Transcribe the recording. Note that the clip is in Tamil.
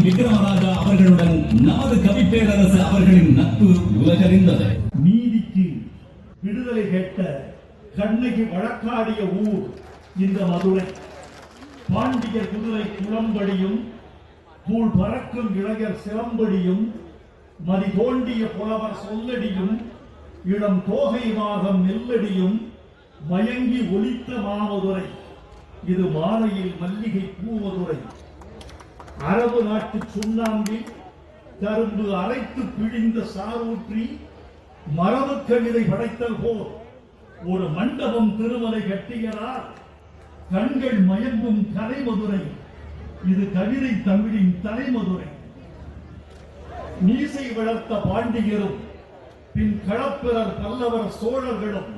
விக்ரமராஜா அவர்களுடன் நமது கவிப்பேரரசு அவர்களின் நட்பு உலகறிந்தது. நீதிக்கு விடுதலை கேட்ட கண்ணகி வழக்காடிய ஊர் இந்த மதுரை. பாண்டியர் குதிரை குளம்படியும் தூள் பறக்கும் இளைஞர் சிலம்படியும் மதி தோண்டிய புலவர் சொல்லடியும் இளம் தோகை வாகம் நெல்லடியும் மயங்கி ஒலித்த மாமதுரை. இது மாலையில் மல்லிகை பூமதுரை. அரபு நாட்டு சுண்ணாம்பில் கரும்பு அரைத்து பிழிந்த சாரூற்றி மரபு கவிதை படைத்தல் போல் ஒரு மண்டபம் திருமலை கட்டியதால் கண்கள் மயங்கும் கலைமதுரை. இது கவிதை தமிழின் தலைமதுரை. மீசை வளர்த்த பாண்டியரும் பின் களப்பிரர் பல்லவர் சோழர்களும்